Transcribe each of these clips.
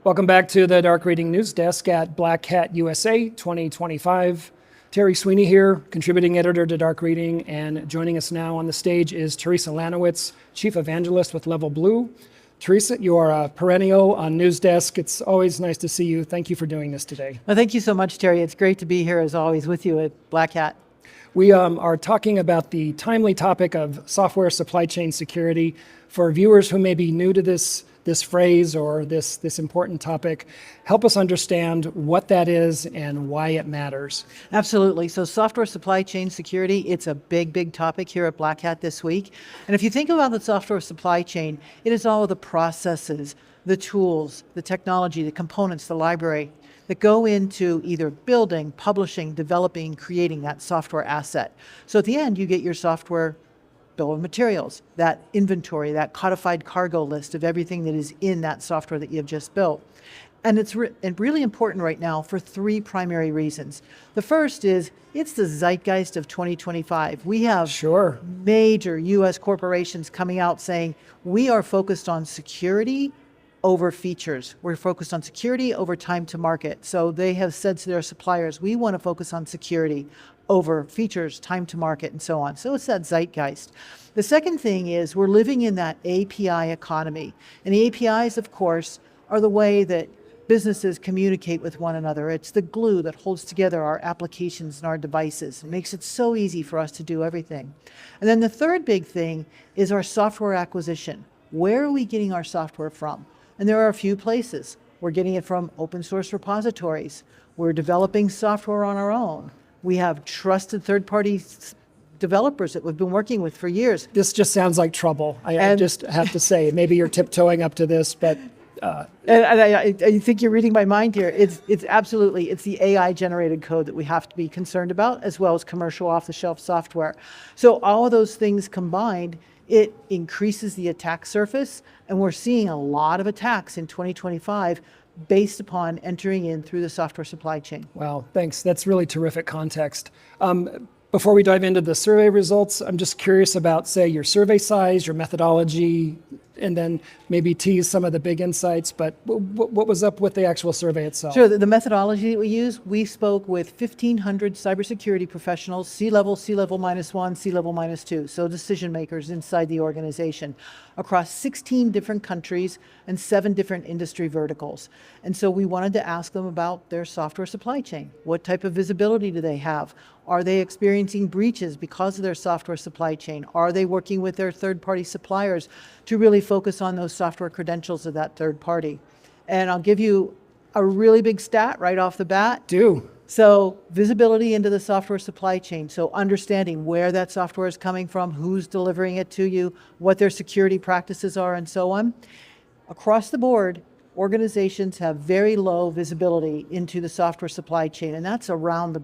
Welcome back to the Dark Reading News Desk at Black Hat USA 2025. Terry Sweeney here, contributing editor to Dark Reading, and joining us now on the stage is Theresa Lanowitz, Chief Evangelist with LevelBlue. Theresa, you are a perennial on News Desk. It's always nice to see you. Thank you for doing this today. Well, thank you so much, Terry. It's great to be here, as always, with you at Black Hat. We are talking about the timely topic of software supply chain security. For viewers who may be new to this phrase or this important topic, help us understand what that is and why it matters. Absolutely. So software supply chain security, it's a big topic here at Black Hat this week. And if you think about the software supply chain, it is all of the processes, the tools, the technology, the components, the library that go into either building, publishing, developing, creating that software asset. So at the end, you get your software bill of materials, that inventory, that codified cargo list of everything that is in that software that you've just built. And it's really important right now for three primary reasons. The first is it's the zeitgeist of 2025. We have major US corporations coming out saying we are focused on security over features. We're focused on security over time to market. So they have said to their suppliers, we want to focus on security over features, time to market, and so on. So it's that zeitgeist. The second thing is we're living in that API economy. And the APIs, of course, are the way that businesses communicate with one another. It's the glue that holds together our applications and our devices. It makes it so easy for us to do everything. And then the third big thing is our software acquisition. Where are we getting our software from? And there are a few places. We're getting it from open source repositories. We're developing software on our own. We have trusted third-party developers that we've been working with for years. This just sounds like trouble. I just have to say, maybe you're tiptoeing up to this, but... I think you're reading my mind here. It's absolutely, it's the AI-generated code that we have to be concerned about, as well as commercial off-the-shelf software. So all of those things combined, it increases the attack surface, and we're seeing a lot of attacks in 2025 based upon entering in through the software supply chain. Wow, thanks. That's really terrific context. Before we dive into the survey results, I'm just curious about, say, your survey size, your methodology, and then maybe tease some of the big insights, but what was up with the actual survey itself? Sure, the methodology that we use, we spoke with 1,500 cybersecurity professionals, C-level, C-level -1, C-level -2, so decision makers inside the organization, across 16 different countries and 7 different industry verticals. And so we wanted to ask them about their software supply chain. What type of visibility do they have? Are they experiencing breaches because of their software supply chain? Are they working with their third-party suppliers to really focus on those software credentials of that third party? And I'll give you a really big stat right off the bat. Do. So visibility into the software supply chain. So understanding where that software is coming from, who's delivering it to you, what their security practices are, and so on. Across the board, organizations have very low visibility into the software supply chain, and that's around the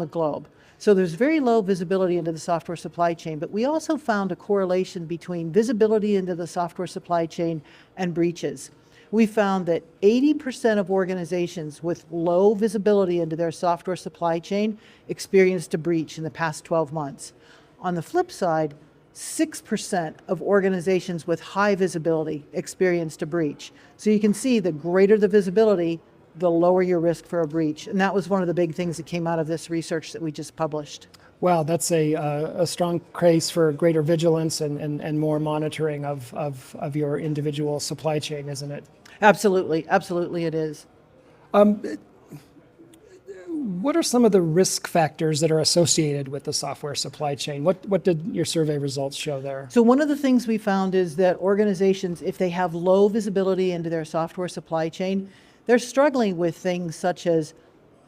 globe. So there's very low visibility into the software supply chain, but we also found a correlation between visibility into the software supply chain and breaches. We found that 80% of organizations with low visibility into their software supply chain experienced a breach in the past 12 months. On the flip side, 6% of organizations with high visibility experienced a breach. So you can see the greater the visibility, the lower your risk for a breach. And that was one of the big things that came out of this research that we just published. Wow, that's a strong case for greater vigilance and more monitoring of your individual supply chain, isn't it? Absolutely, absolutely it is. What are some of the risk factors that are associated with the software supply chain? What did your survey results show there? So one of the things we found is that organizations, if they have low visibility into their software supply chain, they're struggling with things such as,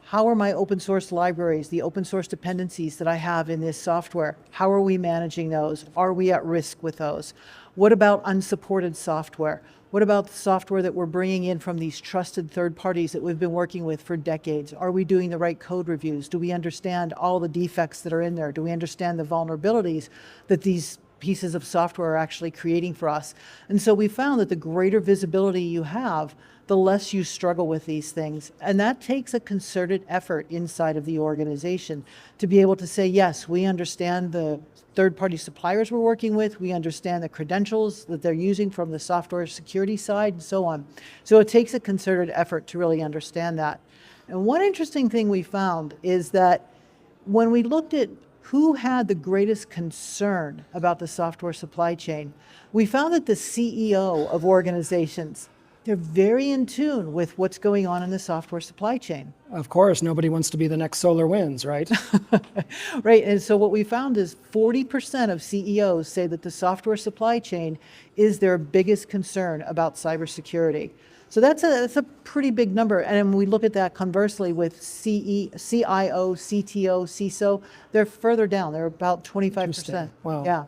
how are my open source libraries, the open source dependencies that I have in this software? How are we managing those? Are we at risk with those? What about unsupported software? What about the software that we're bringing in from these trusted third parties that we've been working with for decades? Are we doing the right code reviews? Do we understand all the defects that are in there? Do we understand the vulnerabilities that these pieces of software are actually creating for us? And so we found that the greater visibility you have, the less you struggle with these things. And that takes a concerted effort inside of the organization to be able to say, yes, we understand the third-party suppliers we're working with, we understand the credentials that they're using from the software security side, and so on. So it takes a concerted effort to really understand that. And one interesting thing we found is that when we looked at who had the greatest concern about the software supply chain, we found that the CEO of organizations, they're very in tune with what's going on in the software supply chain. Of course, nobody wants to be the next SolarWinds, right? Right, and so what we found is 40% of CEOs say that the software supply chain is their biggest concern about cybersecurity. So that's a pretty big number. And when we look at that conversely with CIO, CTO, CISO, they're further down. They're about 25%. Wow. Yeah.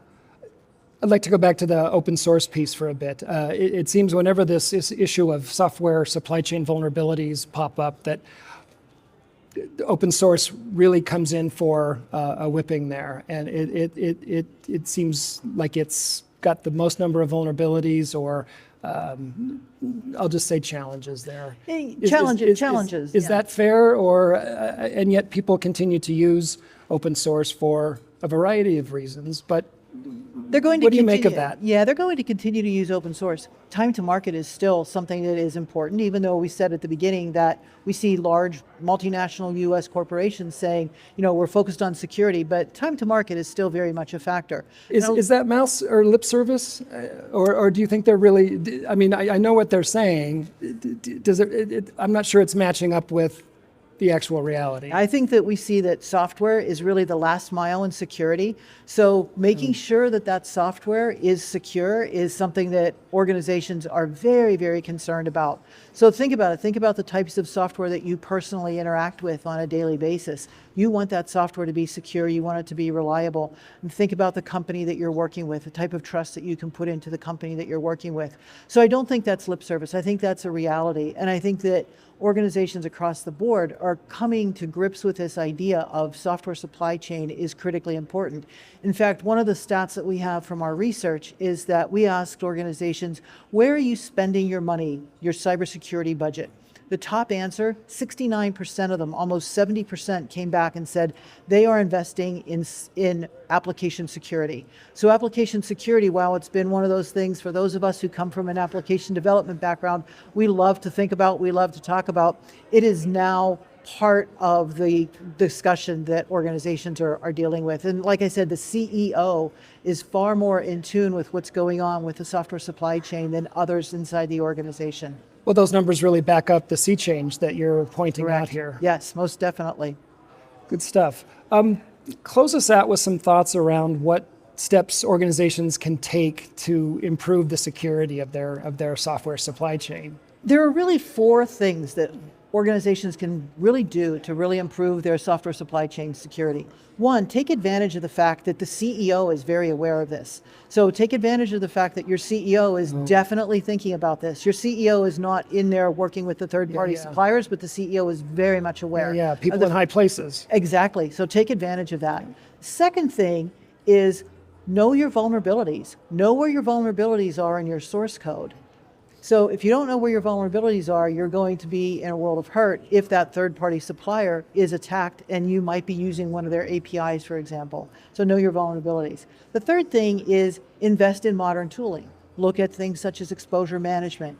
I'd like to go back to the open source piece for a bit. It seems whenever this issue of software supply chain vulnerabilities pop up, that open source really comes in for a whipping there. And it seems like it's got the most number of vulnerabilities, or I'll just say challenges there. Challenges. Is that fair? Or and yet people continue to use open source for a variety of reasons, but they're going to what do you make of that? Yeah, they're going to continue to use open source. Time to market is still something that is important, even though we said at the beginning that we see large multinational US corporations saying, we're focused on security, but time to market is still very much a factor. Is that mouse or lip service? Or do you think they're really, I mean, I know what they're saying. Does I'm not sure it's matching up with the actual reality. I think that we see that software is really the last mile in security. So making sure that that software is secure is something that organizations are very, very concerned about. So think about it. Think about the types of software that you personally interact with on a daily basis. You want that software to be secure. You want it to be reliable. And think about the company that you're working with, the type of trust that you can put into the company that you're working with. So I don't think that's lip service. I think that's a reality. And I think that organizations across the board are coming to grips with this idea of software supply chain is critically important. In fact, one of the stats that we have from our research is that we asked organizations, where are you spending your money, your cybersecurity budget? The top answer, 69% of them, almost 70% came back and said they are investing in application security. So application security, while it's been one of those things for those of us who come from an application development background, we love to think about, we love to talk about, it is now part of the discussion that organizations are dealing with. And like I said, the CEO is far more in tune with what's going on with the software supply chain than others inside the organization. Well, those numbers really back up the sea change that you're pointing Correct. out here. Yes, most definitely. Good stuff. Close us out with some thoughts around what steps organizations can take to improve the security of their software supply chain. There are really 4 things that organizations can really do to really improve their software supply chain security. 1, take advantage of the fact that the CEO is very aware of this. So take advantage of the fact that your CEO is definitely thinking about this. Your CEO is not in there working with the third-party suppliers, but the CEO is very much aware. Yeah, people in high places. Exactly. So take advantage of that. Second thing is know your vulnerabilities. Know where your vulnerabilities are in your source code. So if you don't know where your vulnerabilities are, you're going to be in a world of hurt if that third-party supplier is attacked and you might be using one of their APIs, for example. So know your vulnerabilities. The third thing is invest in modern tooling. Look at things such as exposure management,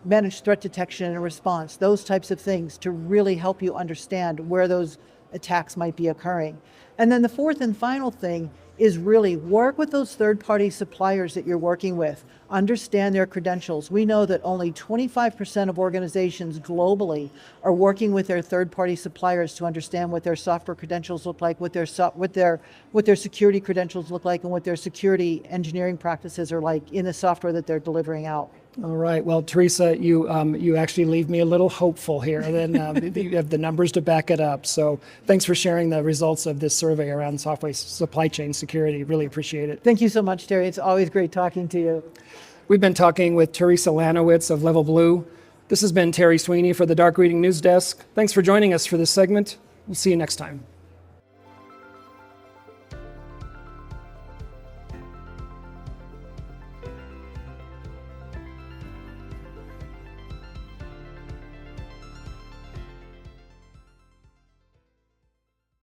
managed threat detection and response, those types of things to really help you understand where those attacks might be occurring. And then the fourth and final thing is really work with those third-party suppliers that you're working with. Understand their credentials. We know that only 25% of organizations globally are working with their third-party suppliers to understand what their software credentials look like, what their security credentials look like, and what their security engineering practices are like in the software that they're delivering out. All right. Well, Theresa, you actually leave me a little hopeful here. And then you have the numbers to back it up. So thanks for sharing the results of this survey around software supply chain security. Really appreciate it. Thank you so much, Terry. It's always great talking to you. We've been talking with Theresa Lanowitz of LevelBlue. This has been Terry Sweeney for the Dark Reading News Desk. Thanks for joining us for this segment. We'll see you next time.